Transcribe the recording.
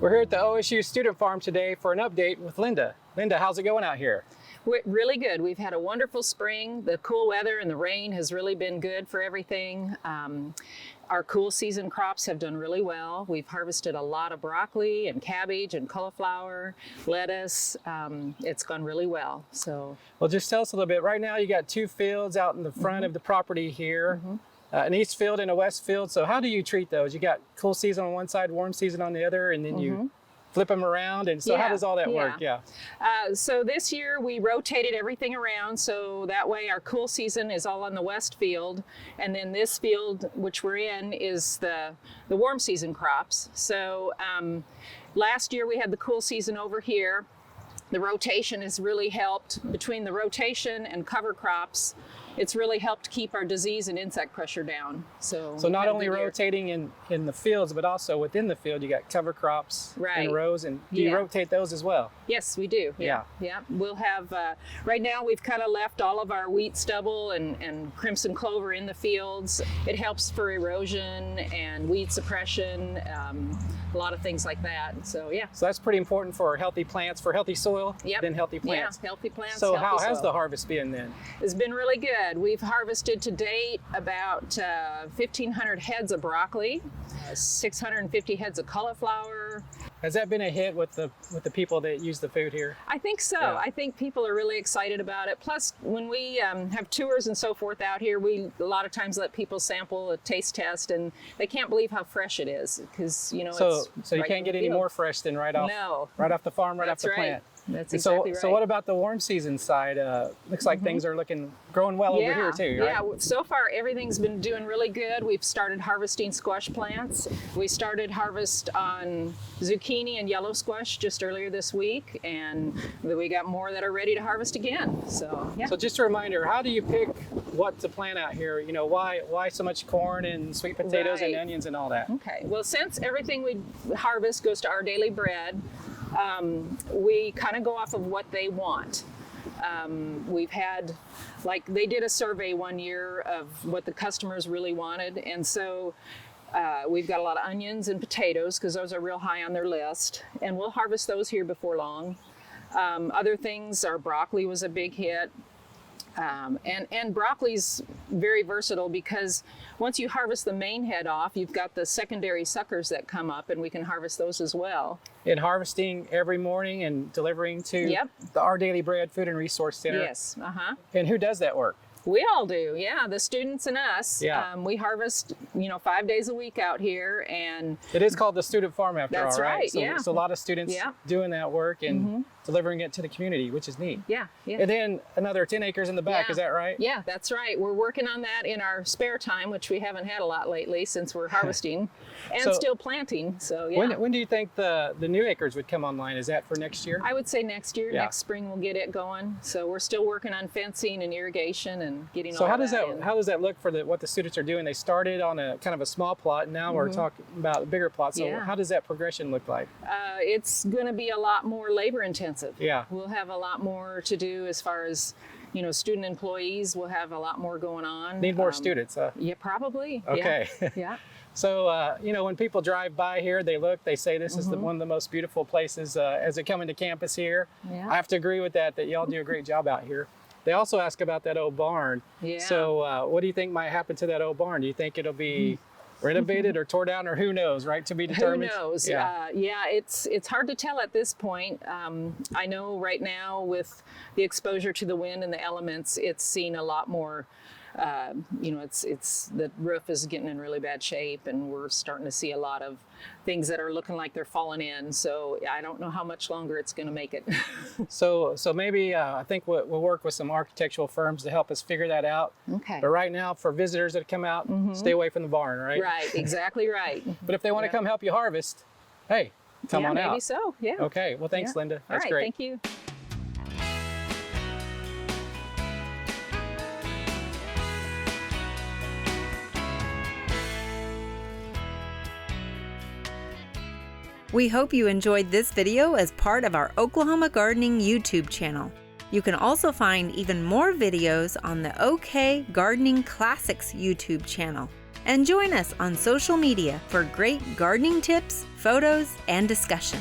We're here at the OSU Student Farm today for an update with Linda. Linda, how's it going out here? Really good. We've had a wonderful spring. The cool weather and the rain has really been good for everything. Our cool season crops have done really well. We've harvested a lot of broccoli and cabbage and cauliflower, lettuce. It's gone really well. Well, just tell us a little bit. Right now you got two fields out in the front of the property here. An east field and a west field. So how do you treat those? You got cool season on one side, warm season on the other, and then you flip them around. And so how does all that work? So this year we rotated everything around. So that way our cool season is all on the west field. And then this field, which we're in, is the warm season crops. So last year we had the cool season over here. The rotation has really helped. Between the rotation and cover crops, it's really helped keep our disease and insect pressure down. So not only rotating in the fields, but also within the field, you got cover crops in rows, and do you rotate those as well? Yes, we do. Yeah. We'll have, right now we've kind of left all of our wheat stubble and crimson clover in the fields. It helps for erosion and weed suppression, a lot of things like that. So So that's pretty important for healthy plants, for healthy soil, then healthy plants. Yeah, healthy plants, So healthy how soil. has the harvest been then? It's been really good. We've harvested to date about 1,500 heads of broccoli, 650 heads of cauliflower. Has that been a hit with the people that use the food here? I think so. Yeah. I think people are really excited about it. Plus, when we have tours and so forth out here, we a lot of times let people sample a taste test, and they can't believe how fresh it is because So it's you can't get any more fresh than right off the farm, right off the plant. That's exactly right. So what about the warm season side? Looks like things are growing well over here too, right? Yeah, so far everything's been doing really good. We've started harvesting squash plants. We started harvest on zucchini and yellow squash just earlier this week, and we got more that are ready to harvest again. So just a reminder, how do you pick what to plant out here? You know, why so much corn and sweet potatoes and onions and all that? Okay, well, since everything we harvest goes to Our Daily Bread, we kind of go off of what they want. We've had, they did a survey one year of what the customers really wanted, and so we've got a lot of onions and potatoes because those are real high on their list, and we'll harvest those here before long. Other things, our broccoli was a big hit. And broccoli's very versatile because once you harvest the main head off, you've got the secondary suckers that come up, and we can harvest those as well. And harvesting every morning and delivering to the Our Daily Bread Food and Resource Center. Yes. And who does that work? We all do, the students and us. We harvest, 5 days a week out here, and it is called the Student Farm after all, right? That's right. So a lot of students doing that work and delivering it to the community, which is neat. Yeah. And then another 10 acres in the back, is that right? Yeah, that's right. We're working on that in our spare time, which we haven't had a lot lately since we're harvesting and still planting. So When do you think the new acres would come online? Is that for next year? I would say next year. Next spring we'll get it going. So we're still working on fencing and irrigation and getting all that. So how does that look for what the students are doing? They started on a kind of a small plot, and now we're talking about a bigger plot. So how does that progression look like? It's going to be a lot more labor intensive. Yeah. We'll have a lot more to do as far as, student employees. We'll have a lot more going on. Need more students, huh? Yeah, probably. Okay. Yeah. So, when people drive by here, they look, they say this is one of the most beautiful places as they come into campus here. Yeah. I have to agree with that y'all do a great job out here. They also ask about that old barn. Yeah. So what do you think might happen to that old barn? Do you think it'll be renovated or tore down, or who knows, right? To be determined. Who knows? It's hard to tell at this point. I know right now with the exposure to the wind and the elements, it's seen a lot more. It's the roof is getting in really bad shape, and we're starting to see a lot of things that are looking like they're falling in. So I don't know how much longer it's going to make it. So maybe I think we'll work with some architectural firms to help us figure that out. Okay. But right now, for visitors that come out, stay away from the barn, right? Right. Exactly right. But if they want to come help you harvest, hey, come on out. Maybe so. Yeah. Okay. Well, thanks, Linda. That's all right, great. Thank you. We hope you enjoyed this video as part of our Oklahoma Gardening YouTube channel. You can also find even more videos on the OK Gardening Classics YouTube channel. and join us on social media for great gardening tips, photos, and discussion.